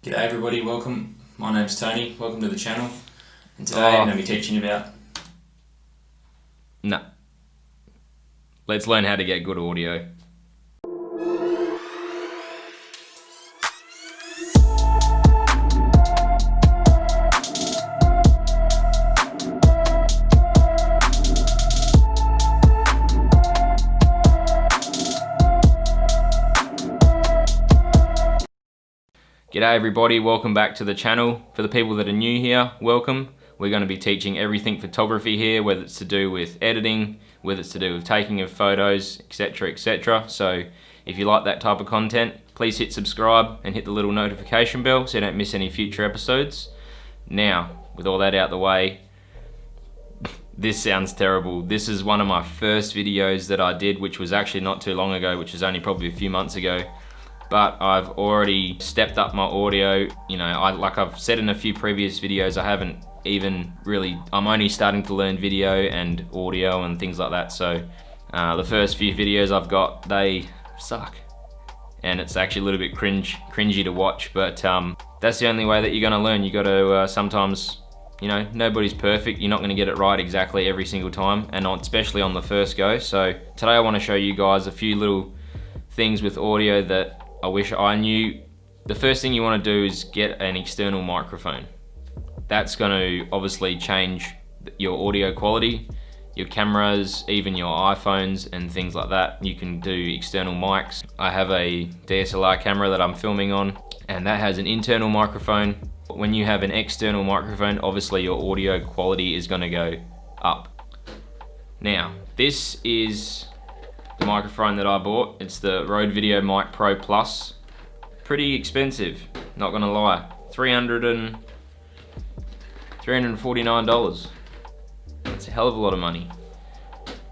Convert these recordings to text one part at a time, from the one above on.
G'day everybody, welcome. My name's Tony, welcome to the channel. And today I'm going to be teaching you about... No. Let's learn how to get good audio. G'day everybody, welcome back to the channel. For the people that are new here, welcome. We're going to be teaching everything photography here, whether it's to do with editing, whether it's to do with taking of photos, etc, etc. So if you like that type of content, please hit subscribe and hit the little notification bell so you don't miss any future episodes. Now, with all that out the way, this sounds terrible. This is one of my first videos that I did, which was actually not too long ago, which was only probably a few months ago. But I've already stepped up my audio. You know, like I've said in a few previous videos, I haven't even really, I'm only starting to learn video and audio and things like that. So the first few videos I've got, they suck. And it's actually a little bit cringy to watch, but that's the only way that you're gonna learn. You gotta sometimes, you know, nobody's perfect. You're not gonna get it right exactly every single time, and especially on the first go. So today I wanna show you guys a few little things with audio that I wish I knew. The first thing you want to do is get an external microphone. That's going to obviously change your audio quality, your cameras, even your iPhones and things like that. You can do external mics. I have a DSLR camera that I'm filming on, and that has an internal microphone. When you have an external microphone, obviously your audio quality is going to go up. Now, this is the microphone that I bought. It's the Rode Video Mic Pro Plus. Pretty expensive, not gonna lie. $349. That's a hell of a lot of money.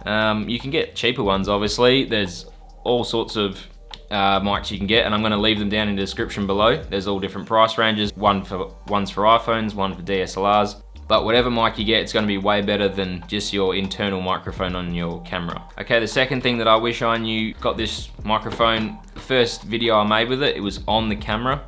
You can get cheaper ones, obviously. There's all sorts of mics you can get, and I'm gonna leave them down in the description below. There's all different price ranges. One's for iPhones, one for DSLRs. But whatever mic you get, it's gonna be way better than just your internal microphone on your camera. Okay, the second thing that I wish I knew, got this microphone, the first video I made with it, it was on the camera,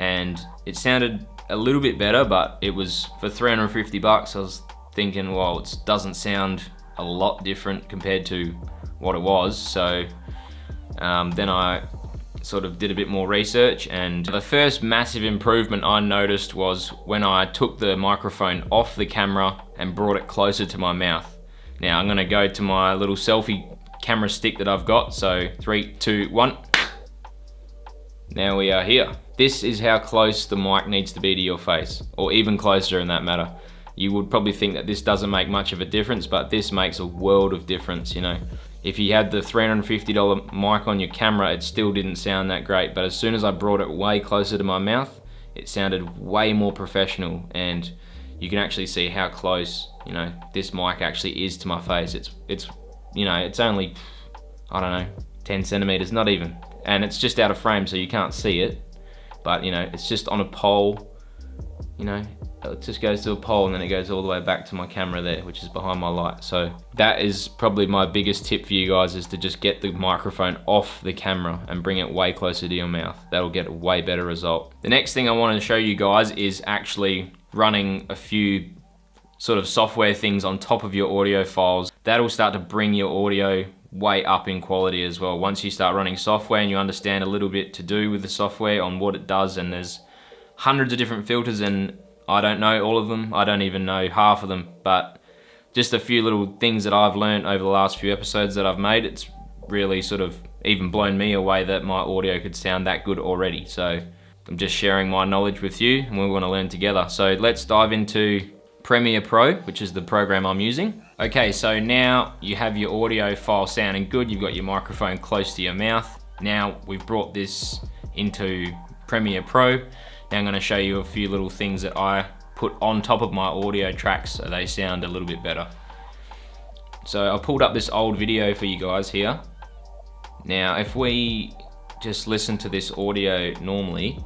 and it sounded a little bit better, but it was for 350 bucks. I was thinking, well, it doesn't sound a lot different compared to what it was. So then I sort of did a bit more research, and the first massive improvement I noticed was when I took the microphone off the camera and brought it closer to my mouth. Now I'm gonna go to my little selfie camera stick that I've got. So 3, 2, 1. Now we are here. This is how close the mic needs to be to your face, or even closer in that matter. You would probably think that this doesn't make much of a difference, but this makes a world of difference, you know. If you had the $350 mic on your camera, it still didn't sound that great, but as soon as I brought it way closer to my mouth, it sounded way more professional, and you can actually see how close, you know, this mic actually is to my face. It's you know, it's only, I don't know, 10 centimeters, not even, and it's just out of frame, so you can't see it, but you know, it's just on a pole, you know. It just goes to a pole and then it goes all the way back to my camera there, which is behind my light. So that is probably my biggest tip for you guys, is to just get the microphone off the camera and bring it way closer to your mouth. That'll get a way better result. The next thing I want to show you guys is actually running a few sort of software things on top of your audio files. That'll start to bring your audio way up in quality as well. Once you start running software and you understand a little bit to do with the software on what it does, and there's hundreds of different filters, and I don't know all of them. I don't even know half of them, but just a few little things that I've learned over the last few episodes that I've made, it's really sort of even blown me away that my audio could sound that good already. So I'm just sharing my knowledge with you, and we want to learn together. So let's dive into Premiere Pro, which is the program I'm using. Okay, so now you have your audio file sounding good. You've got your microphone close to your mouth. Now we've brought this into Premiere Pro. Now I'm going to show you a few little things that I put on top of my audio tracks so they sound a little bit better. So I've pulled up this old video for you guys here. Now if we just listen to this audio normally.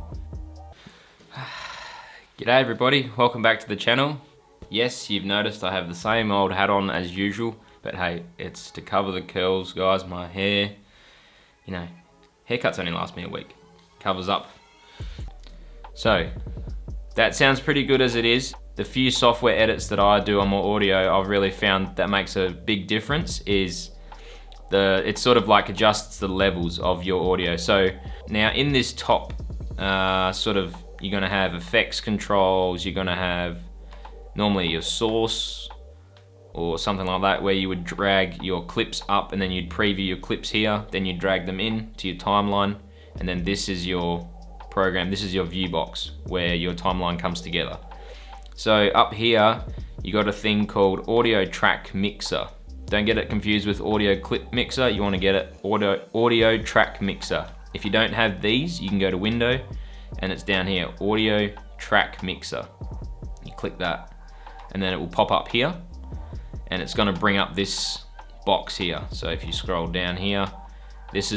G'day everybody, welcome back to the channel. Yes, you've noticed I have the same old hat on as usual, but hey, it's to cover the curls, guys. My hair, you know, haircuts only last me a week. Covers up. So that sounds pretty good as it is. The few software edits that I do on my audio, I've really found that makes a big difference is it sort of like adjusts the levels of your audio. So now in this top sort of, you're gonna have effects controls, you're gonna have normally your source or something like that, where you would drag your clips up and then you'd preview your clips here, then you drag them in to your timeline, and then this is your program, this is your view box where your timeline comes together. So up here, you got a thing called audio track mixer. Don't get it confused with audio clip mixer, you wanna get it audio track mixer. If you don't have these, you can go to window and it's down here, audio track mixer. You click that and then it will pop up here and it's gonna bring up this box here. So if you scroll down here, this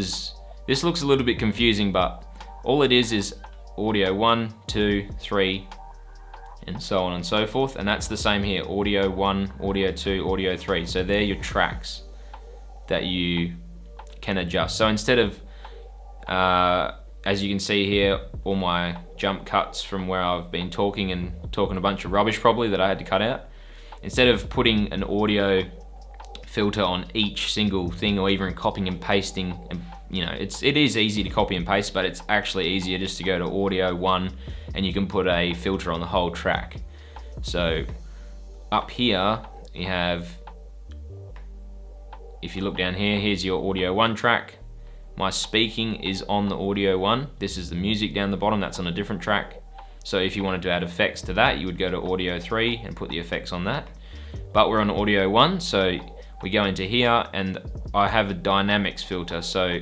looks a little bit confusing, but all it is audio 1, 2, 3, and so on and so forth. And that's the same here, audio 1, audio 2, audio 3. So they're your tracks that you can adjust. So instead of, as you can see here, all my jump cuts from where I've been talking a bunch of rubbish probably that I had to cut out, instead of putting an audio filter on each single thing or even copying and pasting, and you know, it is easy to copy and paste, but it's actually easier just to go to audio 1 and you can put a filter on the whole track. So up here you have, if you look down here, here's your audio 1 track. My speaking is on the audio 1. This is the music down the bottom, that's on a different track. So if you wanted to add effects to that, you would go to audio 3 and put the effects on that. But we're on audio 1, so we go into here and I have a dynamics filter. So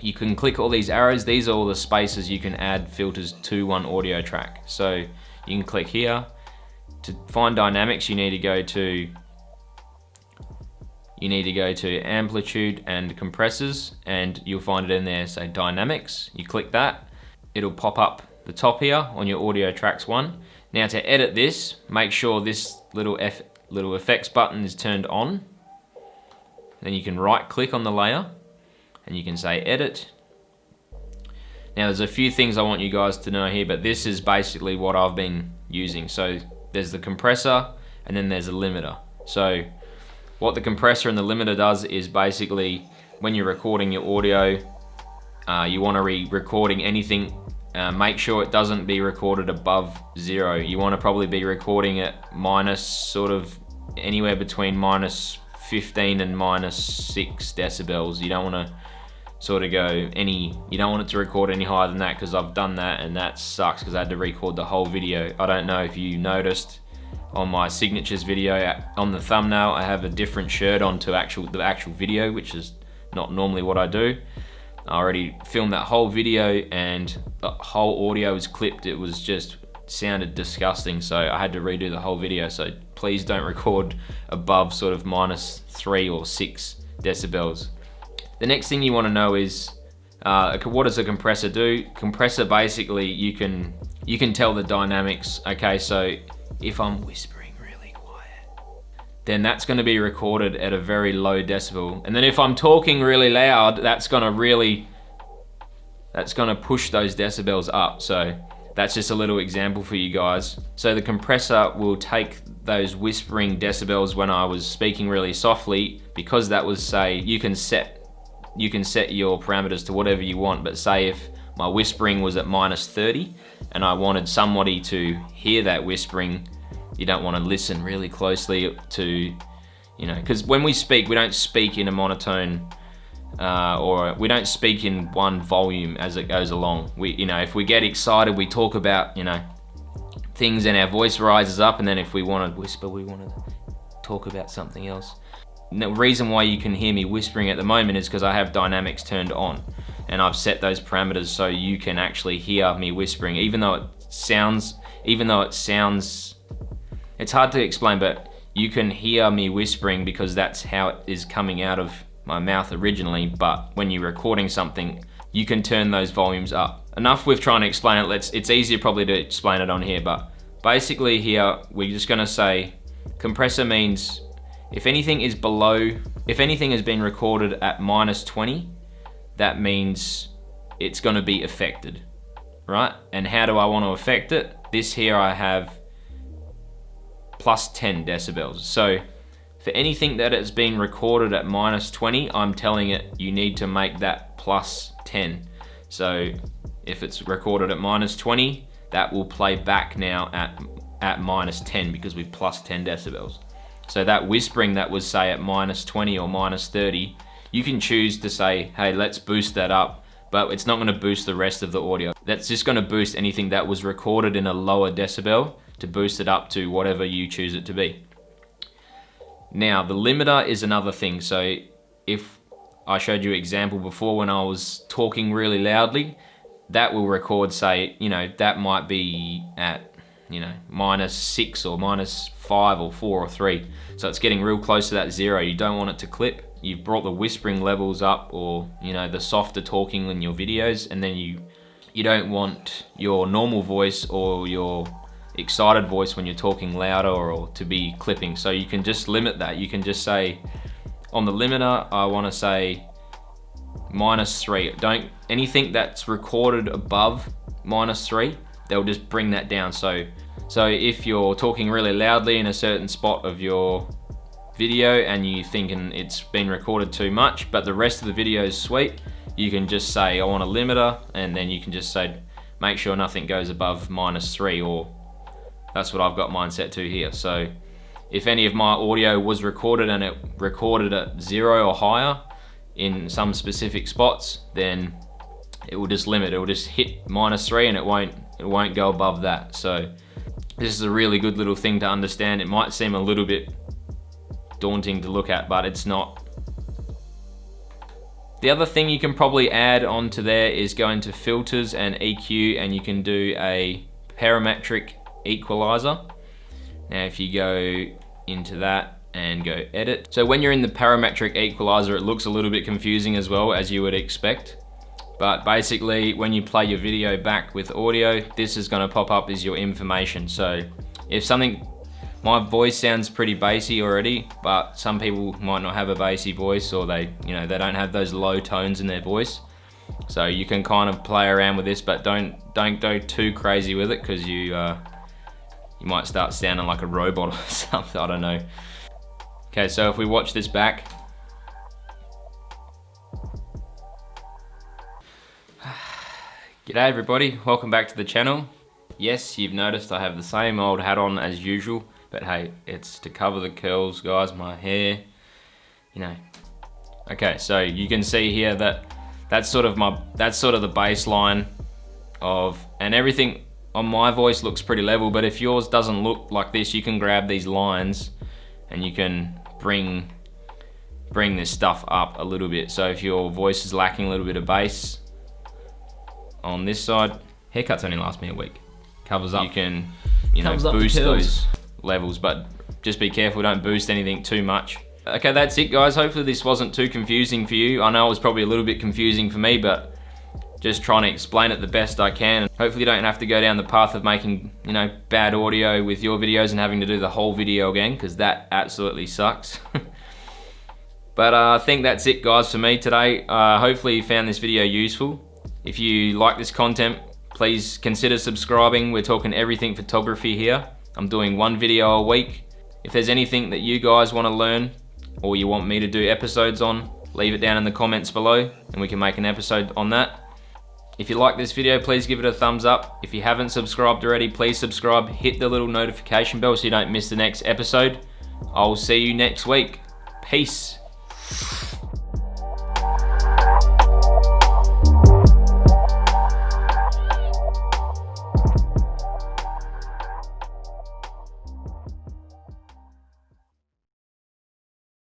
you can click all these arrows. These are all the spaces you can add filters to one audio track. So you can click here. To find dynamics, you need to go to amplitude and compressors, and you'll find it in there, say dynamics. You click that, it'll pop up the top here on your audio tracks 1. Now to edit this, make sure this little effects button is turned on. Then you can right click on the layer and you can say edit. Now there's a few things I want you guys to know here, but this is basically what I've been using. So there's the compressor and then there's a limiter. So what the compressor and the limiter does is basically when you're recording your audio, you want to be recording anything, make sure it doesn't be recorded above 0. You want to probably be recording it minus sort of anywhere between minus 15 and minus 6 decibels. You don't want to sort of you don't want it to record any higher than that, because I've done that and that sucks because I had to record the whole video. I don't know if you noticed on my signatures video, on the thumbnail, I have a different shirt onto the actual video, which is not normally what I do. I already filmed that whole video and the whole audio was clipped. It was just sounded disgusting, so I had to redo the whole video. So please don't record above sort of minus 3 or 6 decibels. The next thing you want to know is what does a compressor do? Compressor, basically you can tell the dynamics. Okay, so if I'm whispering really quiet, then that's going to be recorded at a very low decibel. And then if I'm talking really loud, that's going to push those decibels up. So that's just a little example for you guys. So the compressor will take those whispering decibels when I was speaking really softly, because that was, say, you can set your parameters to whatever you want, but say if my whispering was at minus 30 and I wanted somebody to hear that whispering, you don't want to listen really closely to, you know, because when we speak, we don't speak in a monotone or we don't speak in one volume as it goes along. You know, if we get excited, we talk about, you know, things and our voice rises up, and then if we want to whisper, we want to talk about something else. And the reason why you can hear me whispering at the moment is because I have dynamics turned on and I've set those parameters so you can actually hear me whispering, even though it sounds, it's hard to explain, but you can hear me whispering because that's how it is coming out of my mouth originally. But when you're recording something, you can turn those volumes up. Enough with trying to explain it. It's easier probably to explain it on here, but basically here we're just going to say compressor means if anything has been recorded at minus 20, that means it's going to be affected. right? And how do I want to affect it? This here I have plus 10 decibels. So for anything that has been recorded at minus 20, I'm telling it you need to make that plus 10. So if it's recorded at minus 20, that will play back now at minus 10 because we've plus 10 decibels. So that whispering that was say at minus 20 or minus 30, you can choose to say, hey, let's boost that up, but it's not going to boost the rest of the audio. That's just going to boost anything that was recorded in a lower decibel to boost it up to whatever you choose it to be. Now, the limiter is another thing. So if I showed you an example before when I was talking really loudly, that will record, say, that might be at, minus 6 or minus 5 or 4 or 3. So it's getting real close to that 0. You don't want it to clip. You've brought the whispering levels up, or, the softer talking in your videos, and then you don't want your normal voice or your excited voice when you're talking louder or to be clipping. So you can just limit that. You can just say, on the limiter, I want to say minus 3. Anything that's recorded above minus 3, they'll just bring that down. So if you're talking really loudly in a certain spot of your video and you thinking it's been recorded too much, but the rest of the video is sweet, you can just say, I want a limiter, and then you can just say, make sure nothing goes above minus 3, or that's what I've got mine set to here. So if any of my audio was recorded and it recorded at 0 or higher in some specific spots, then it will just limit. It will just hit minus 3 and it won't go above that. So this is a really good little thing to understand. It might seem a little bit daunting to look at, but it's not. The other thing you can probably add onto there is go into filters and EQ, and you can do a parametric equalizer. Now if you go into that and go edit. So when you're in the parametric equalizer, it looks a little bit confusing as well, as you would expect. But basically when you play your video back with audio, this is going to pop up as your information. So if my voice sounds pretty bassy already, but some people might not have a bassy voice, or they don't have those low tones in their voice. So you can kind of play around with this, but don't go too crazy with it, because you might start sounding like a robot or something, I don't know. Okay, so if we watch this back. G'day everybody, welcome back to the channel. Yes, you've noticed I have the same old hat on as usual, but hey, it's to cover the curls, guys, my hair, Okay, so you can see here that that's sort of the baseline of, and everything on my voice looks pretty level, but if yours doesn't look like this, you can grab these lines and you can bring this stuff up a little bit. So if your voice is lacking a little bit of bass on this side, haircuts only last me a week. Covers up. You can, boost those levels, but just be careful, don't boost anything too much. Okay, that's it guys. Hopefully this wasn't too confusing for you. I know it was probably a little bit confusing for me, but just trying to explain it the best I can. Hopefully you don't have to go down the path of making, bad audio with your videos and having to do the whole video again, because that absolutely sucks. But I think that's it guys for me today. Hopefully you found this video useful. If you like this content, please consider subscribing. We're talking everything photography here. I'm doing one video a week. If there's anything that you guys want to learn or you want me to do episodes on, leave it down in the comments below and we can make an episode on that. If you like this video, please give it a thumbs up. If you haven't subscribed already, please subscribe. Hit the little notification bell so you don't miss the next episode. I'll see you next week. Peace.